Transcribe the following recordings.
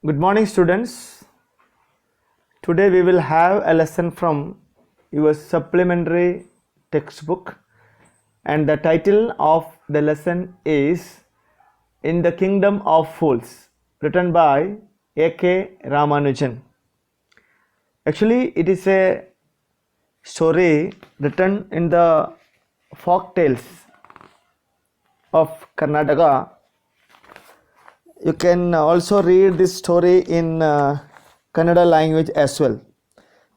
Good morning, students. Today we will have a lesson from your supplementary textbook, and the title of the lesson is In the Kingdom of Fools, written by A.K. Ramanujan. Actually, it is a story written in the folk tales of Karnataka. You can also read this story in Kannada language as well,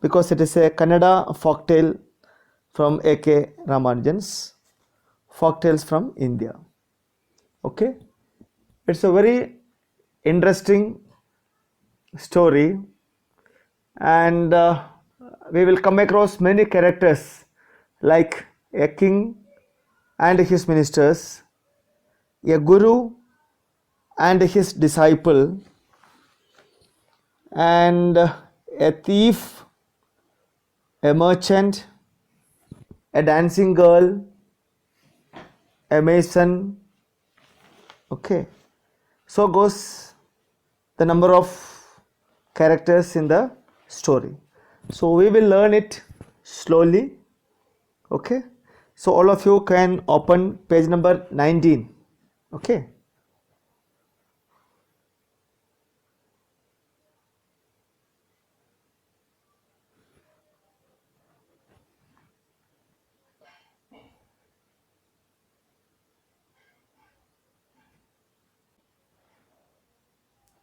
because it is a Kannada folktale from A.K. Ramanujan's folktales from India. Okay, it's a very interesting story, and we will come across many characters like a king and his ministers, a guru and his disciple, and a thief, a merchant, a dancing girl, a mason. Okay, so goes the number of characters in the story. So we will learn it slowly. Okay, so all of you can open page number 19. Okay.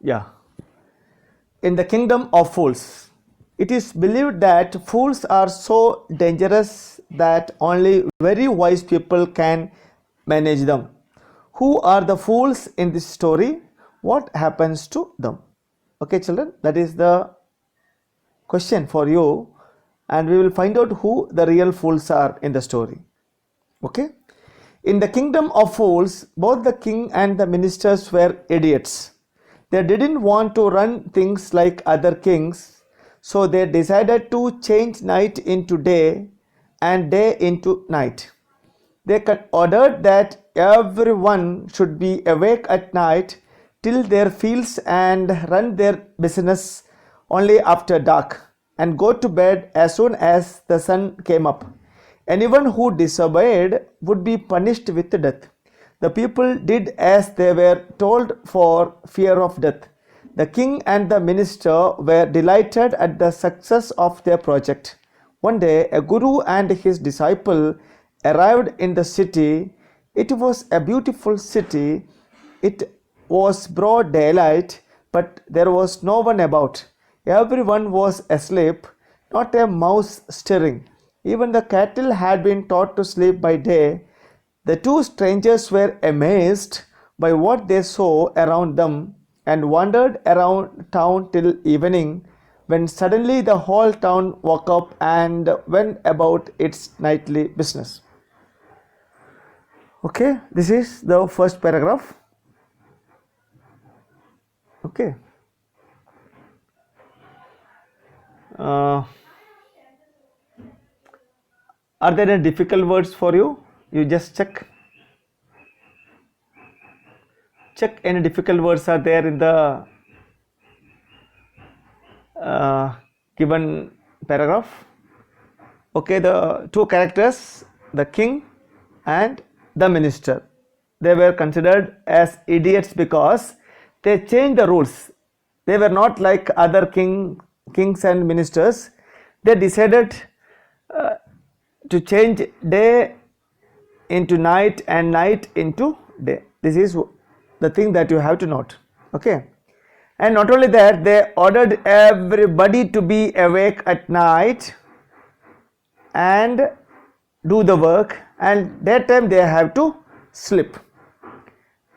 Yeah. In the kingdom of fools, it is believed that fools are so dangerous that only very wise people can manage them. Who are the fools in this story? What happens to them? Okay, children, that is the question for you, and we will find out who the real fools are in the story. Okay. In the kingdom of fools, both the king and the ministers were idiots. They didn't want to run things like other kings, so they decided to change night into day and day into night. They ordered that everyone should be awake at night, till their fields and run their business only after dark, and go to bed as soon as the sun came up. Anyone who disobeyed would be punished with death. The people did as they were told for fear of death. The king and the minister were delighted at the success of their project. One day, a guru and his disciple arrived in the city. It was a beautiful city. It was broad daylight, but there was no one about. Everyone was asleep, not a mouse stirring. Even the cattle had been taught to sleep by day. The two strangers were amazed by what they saw around them and wandered around town till evening, when suddenly the whole town woke up and went about its nightly business. Okay, this is the first paragraph. Okay. Are there any difficult words for you? You just check any difficult words are there in the given paragraph. Okay, the two characters, the king and the minister, they were considered as idiots because they changed the rules. They were not like other kings and ministers. They decided to change day into night and night into day. This is the thing that you have to note. Okay, and not only that, they ordered everybody to be awake at night and do the work, and that time they have to sleep.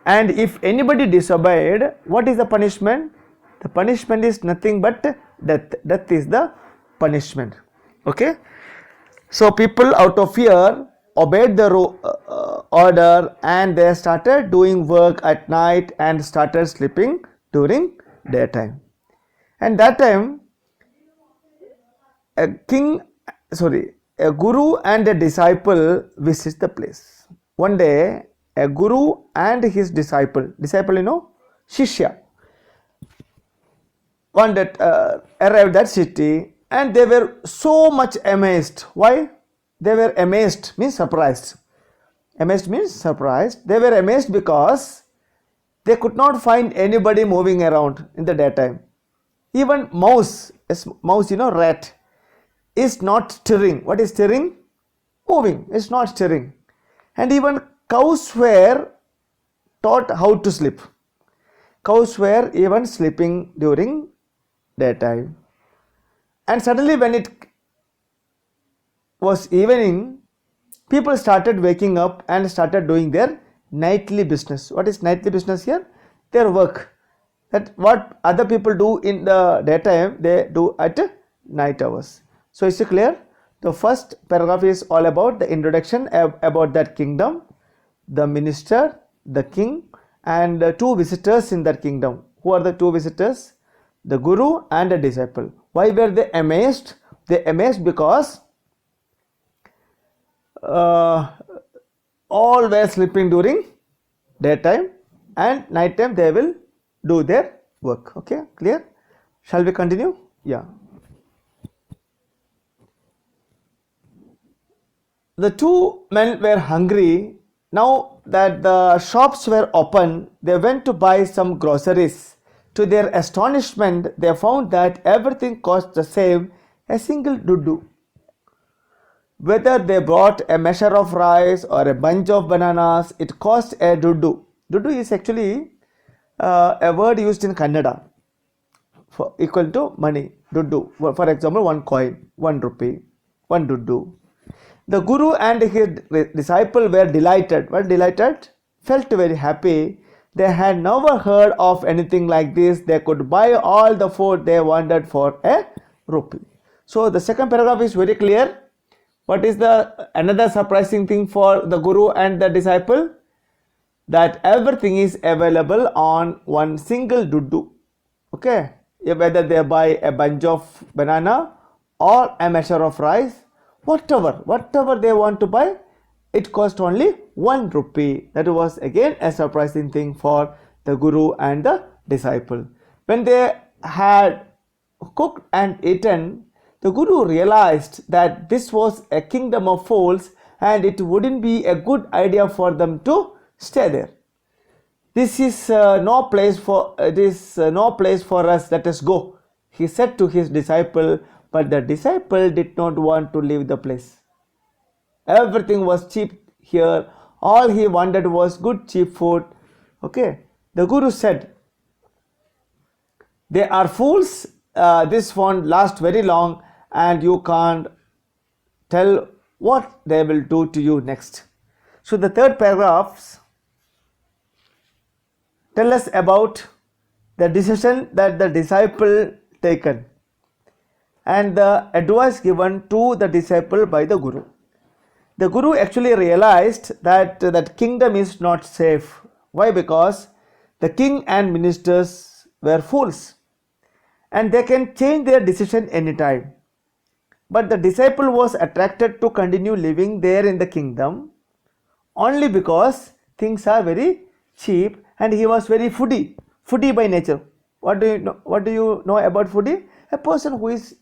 And if anybody disobeyed, what is the punishment? The punishment is nothing but death. Death is the punishment. Okay, so people out of fear obeyed the order, and they started doing work at night and started sleeping during daytime. And that time a guru and a disciple visits the place. One day a guru and his disciple, shishya, arrived that city, and they were so much amazed. Why? They were amazed means surprised. Amazed means surprised. They were amazed because they could not find anybody moving around in the daytime. Even mouse, mouse, rat, is not stirring. What is stirring? Moving. It's not stirring. And even cows were taught how to sleep. Cows were even sleeping during daytime. And suddenly, when it was evening, people started waking up and started doing their nightly business. What is nightly business here? Their work. That what other people do in the daytime, they do at night hours. So is it clear? The first paragraph is all about the introduction about that kingdom, the minister, the king, and two visitors in that kingdom. Who are the two visitors? The guru and the disciple. Why were they amazed? They amazed because all were sleeping during daytime, and night time they will do their work. Okay, clear? Shall we continue? Yeah. The two men were hungry. Now that the shops were open, they went to buy some groceries. To their astonishment, they found that everything cost the same, a single dudu. Whether they brought a measure of rice or a bunch of bananas, it cost a dudu. Dudu is actually a word used in Kannada for equal to money. Dudu. For example, one coin, 1 rupee, 1 dudu. The guru and his disciple were delighted. Were delighted? Felt very happy. They had never heard of anything like this. They could buy all the food they wanted for a rupee. So the second paragraph is very clear. What is the another surprising thing for the guru and the disciple? That everything is available on one single dudu. Okay, whether they buy a bunch of banana or a measure of rice, whatever they want to buy, it cost only 1 rupee. That was again a surprising thing for the guru and the disciple. When they had cooked and eaten, the guru realized that this was a kingdom of fools and it wouldn't be a good idea for them to stay there. This is no place for us. Let us go, he said to his disciple. But the disciple did not want to leave the place. Everything was cheap here. All he wanted was good cheap food. Okay. The guru said, they are fools. This won't last very long, and you can't tell what they will do to you next. So the third paragraphs tell us about the decision that the disciple taken and the advice given to the disciple by the guru. The guru actually realized that that kingdom is not safe. Why? Because the king and ministers were fools and they can change their decision anytime. But the disciple was attracted to continue living there in the kingdom only because things are very cheap, and he was very foodie by nature. What do you know about foodie? A person who is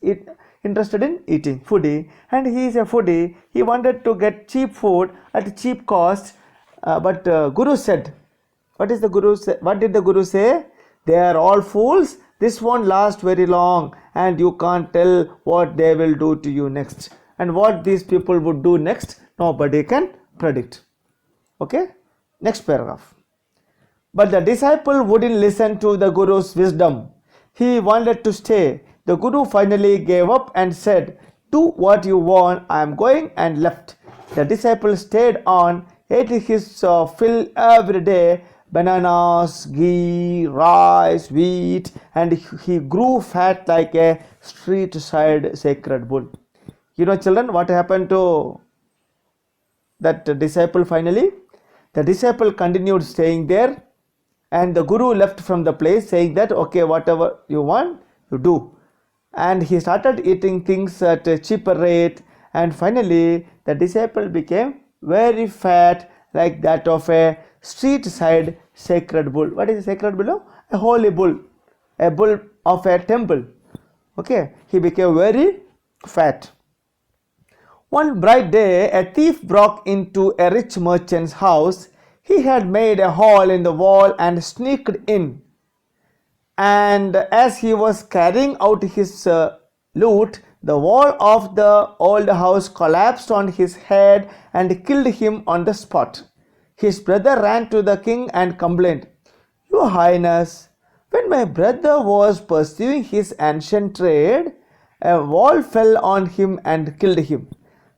interested in eating, foodie, and he is a foodie. He wanted to get cheap food at cheap cost, but Guru said, what did the Guru say? They are all fools. This won't last very long, and you can't tell what they will do to you next. And what these people would do next, nobody can predict. Okay, next paragraph. But the disciple wouldn't listen to the Guru's wisdom. He wanted to stay. The Guru finally gave up and said, do what you want, I am going, and left. The disciple stayed on, ate his fill every day, bananas, ghee, rice, wheat, and he grew fat like a street side sacred bull. You know, children, what happened to that disciple finally? The disciple continued staying there, and the Guru left from the place saying that, okay, whatever you want, you do. And he started eating things at a cheaper rate, and finally the disciple became very fat like that of a street side sacred bull. What is a sacred bull? A holy bull. A bull of a temple. Okay, he became very fat. One bright day, a thief broke into a rich merchant's house. He had made a hole in the wall and sneaked in. And as he was carrying out his loot, the wall of the old house collapsed on his head and killed him on the spot. His brother ran to the king and complained, "Your Highness, when my brother was pursuing his ancient trade, a wall fell on him and killed him.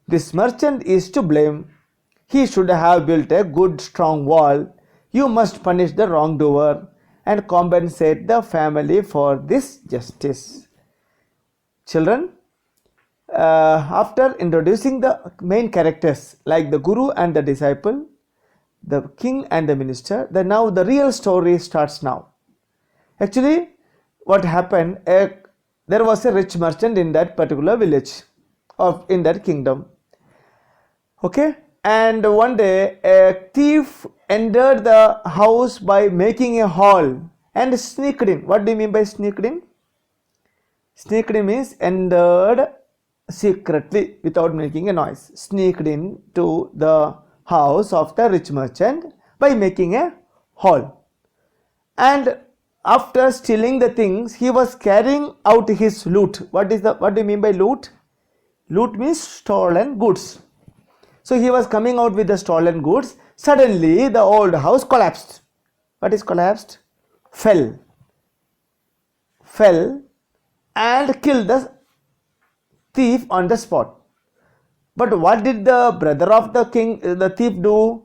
This merchant is to blame. He should have built a good strong wall. You must punish the wrongdoer and compensate the family for this justice." Children, after introducing the main characters like the guru and the disciple, the king and the minister, now the real story starts now. Actually, what happened, there was a rich merchant in that particular village or in that kingdom. Okay, and one day a thief entered the house by making a hole and sneaked in. What do you mean by sneaked in? Sneaked in means entered secretly without making a noise. Sneaked in to the house of the rich merchant by making a hole. And after stealing the things, he was carrying out his loot. What do you mean by loot? Loot means stolen goods. So he was coming out with the stolen goods. Suddenly the old house collapsed. What is collapsed? Fell and killed the thief on the spot. But what did the brother of the thief do?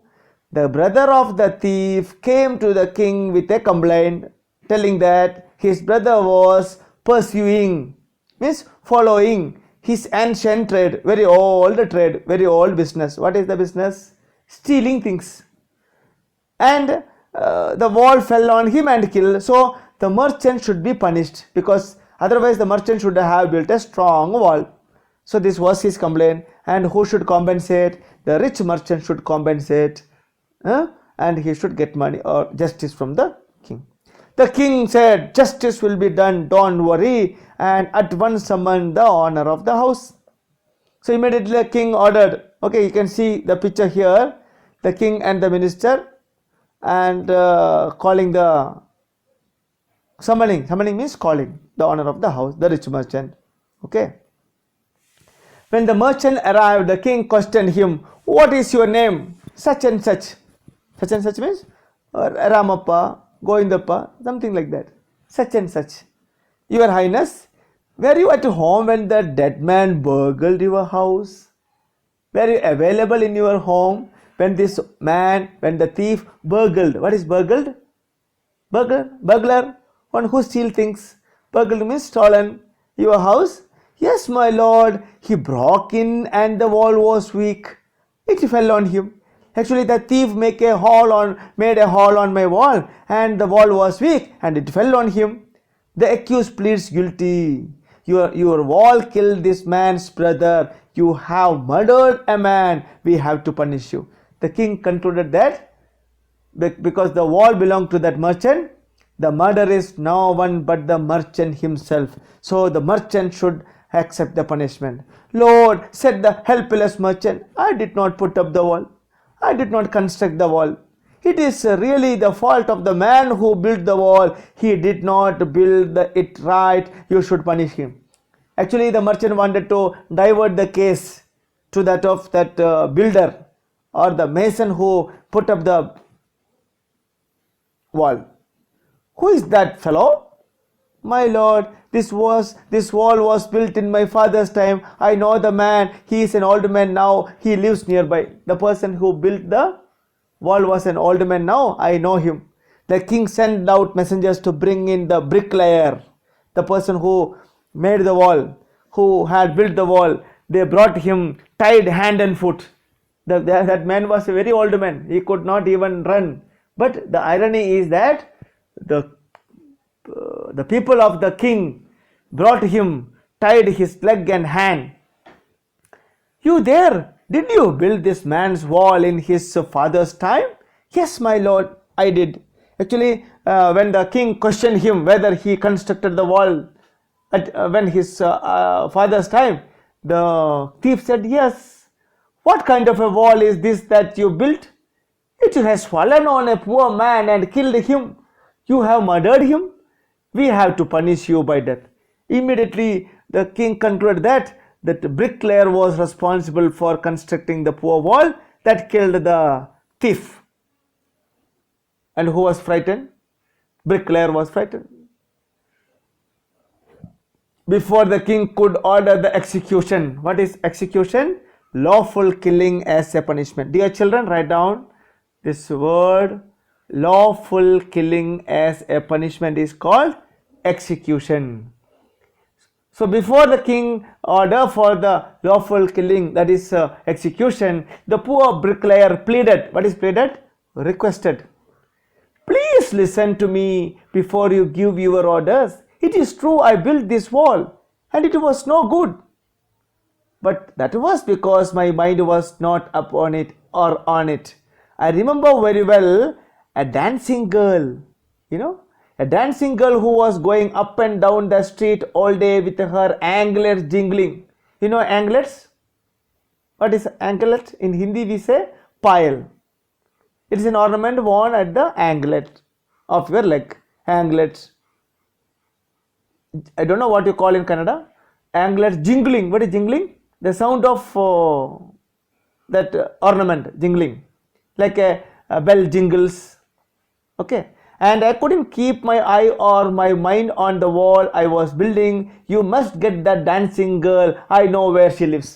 The brother of the thief came to the king with a complaint, telling that his brother was pursuing, means following his ancient trade, very old business. What is the business? Stealing things. And the wall fell on him and killed. So the merchant should be punished, because otherwise the merchant should have built a strong wall. So this was his complaint. And who should compensate? The rich merchant should compensate, and he should get money or justice from the king. The king said, "Justice will be done, don't worry," and at once summoned the owner of the house. So immediately the king ordered. Okay, you can see the picture here, the king and the minister, and calling the summoning means calling the owner of the house, the rich merchant. Okay. When the merchant arrived, the king questioned him, "What is your name?" "Such and such." Such and such means Ramappa, Govindappa, something like that. Such and such. "Your Highness, were you at home when the dead man burgled your house? Were you available in your home when the thief burgled?" What is burgled? Burglar, one who steals things. Burgled means stolen. Your house? "Yes, my lord. He broke in and the wall was weak. It fell on him. Actually, the thief made a hole on my wall, and the wall was weak and it fell on him." The accused pleads guilty. Your wall killed this man's brother. You have murdered a man. We have to punish you. The king concluded that because the wall belonged to that merchant, the murderer is no one but the merchant himself. So the merchant should accept the punishment. "Lord," said the helpless merchant, "I did not put up the wall. I did not construct the wall. It is really the fault of the man who built the wall. He did not build it right. You should punish him." Actually, the merchant wanted to divert the case to that of that builder or the mason who put up the wall. "Who is that fellow?" "My lord, this wall was built in my father's time. I know the man. He is an old man now. He lives nearby." The person who built the wall was an old man now. I know him. The king sent out messengers to bring in the bricklayer, the person who made the wall, who had built the wall. They brought him tied hand and foot. That man was a very old man. He could not even run. But the irony is that the people of the king brought him, tied his leg and hand. "You there? Did you build this man's wall in his father's time?" "Yes, my lord, I did." Actually, when the king questioned him whether he constructed the wall when his father's time, the thief said, "Yes. What kind of a wall is this that you built? It has fallen on a poor man and killed him. You have murdered him. We have to punish you by death." Immediately, the king concluded that the bricklayer was responsible for constructing the poor wall that killed the thief. And who was frightened? Bricklayer was frightened. Before the king could order the execution. What is execution? Lawful killing as a punishment. Dear children, write down this word. Lawful killing as a punishment is called execution. So before the king order for the lawful killing, that is execution, the poor bricklayer pleaded. What is pleaded? Requested. "Please listen to me before you give your orders. It is true I built this wall and it was no good. But that was because my mind was not upon it or on it. I remember very well a dancing girl, a dancing girl who was going up and down the street all day with her anklets jingling. You know anklets? What is anklet? In Hindi we say pile. It is an ornament worn at the anklet of your leg. Anklets. I don't know what you call in Kannada. Anklets jingling. What is jingling? The sound of that ornament jingling. Like a bell jingles. Okay. And I couldn't keep my eye or my mind on the wall I was building. You must get that dancing girl. I know where she lives.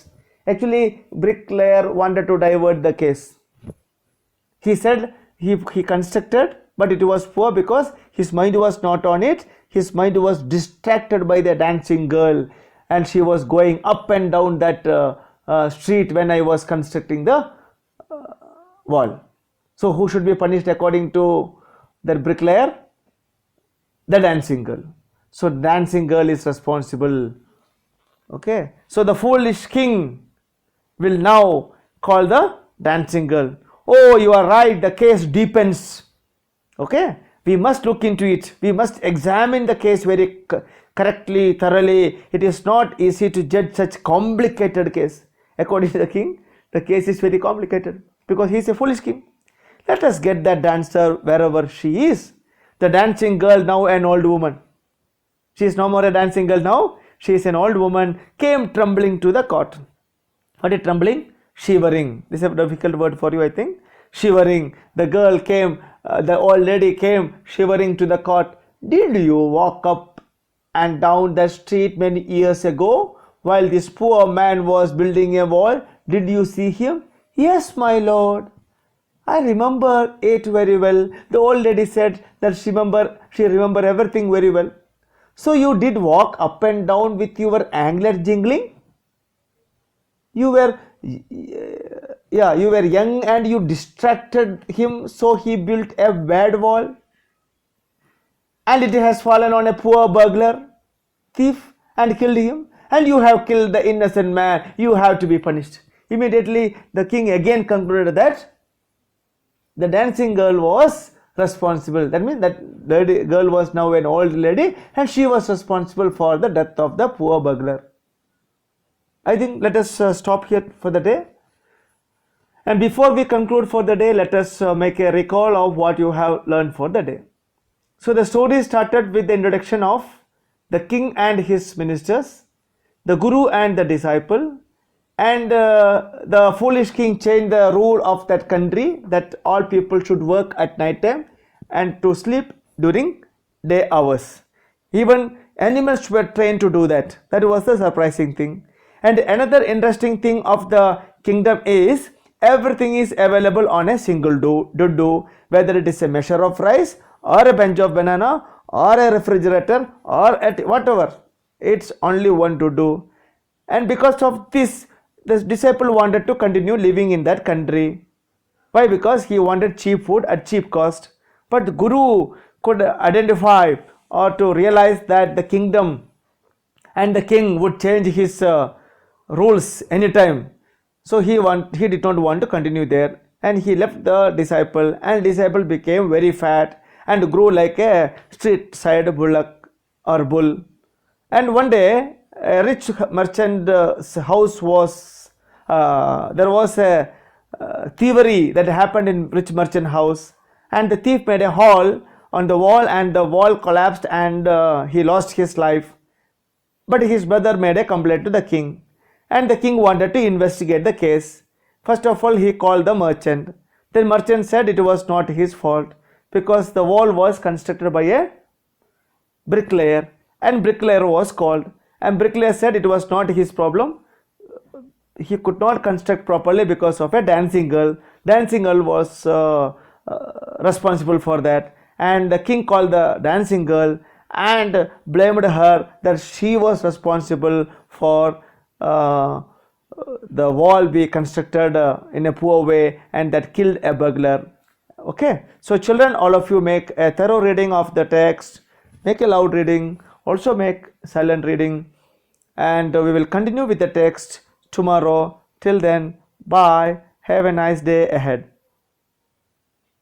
Actually, bricklayer wanted to divert the case. He said he constructed, but it was poor because his mind was not on it. His mind was distracted by the dancing girl, and she was going up and down that street when I was constructing the wall. So who should be punished according to the bricklayer? The dancing girl. So dancing girl is responsible. Okay. So the foolish king will now call the dancing girl. "Oh, you are right. The case deepens. Okay. We must look into it. We must examine the case very correctly, thoroughly. It is not easy to judge such complicated case." According to the king, the case is very complicated because he is a foolish king. "Let us get that dancer wherever she is." The dancing girl, now an old woman. She is no more a dancing girl now. She is an old woman, came trembling to the court. What is trembling? Shivering. This is a difficult word for you, I think. Shivering. The girl came, the old lady came shivering to the court. "Did you walk up and down the street many years ago while this poor man was building a wall? Did you see him?" "Yes, my lord. I remember it very well." The old lady said that she remember everything very well. "So you did walk up and down with your anklet jingling? You were young and you distracted him, so he built a bad wall. And it has fallen on a poor burglar, thief, and killed him. And you have killed the innocent man. You have to be punished." Immediately the king again concluded that the dancing girl was responsible. That means that lady girl was now an old lady and she was responsible for the death of the poor burglar. I think let us stop here for the day. And before we conclude for the day, let us make a recall of what you have learned for the day. So the story started with the introduction of the king and his ministers, the guru and the disciple, and the foolish king changed the rule of that country that all people should work at night time and to sleep during day hours. Even animals were trained to do that. That was the surprising thing. And another interesting thing of the kingdom is everything is available on a single do, whether it is a measure of rice or a bunch of banana or a refrigerator or at whatever. It's only one to do. And because of this, the disciple wanted to continue living in that country. Why? Because he wanted cheap food at cheap cost. But the guru could identify or to realize that the kingdom and the king would change his rules anytime. So he did not want to continue there, and he left the disciple, and disciple became very fat and grew like a street side bullock or bull. And one day, a rich merchant's house was there was a thievery that happened in rich merchant house, and the thief made a hole on the wall, and the wall collapsed, and he lost his life. But his brother made a complaint to the king, and the king wanted to investigate the case. First of all, he called the merchant. The merchant said it was not his fault because the wall was constructed by a bricklayer, and bricklayer was called, and bricklayer said it was not his problem. He could not construct properly because of a dancing girl. Dancing girl was responsible for that, and the king called the dancing girl and blamed her that she was responsible for the wall be constructed in a poor way, and that killed a burglar. Okay, so children, all of you make a thorough reading of the text, make a loud reading, also make silent reading, and we will continue with the text tomorrow. Till then, bye. Have a nice day ahead.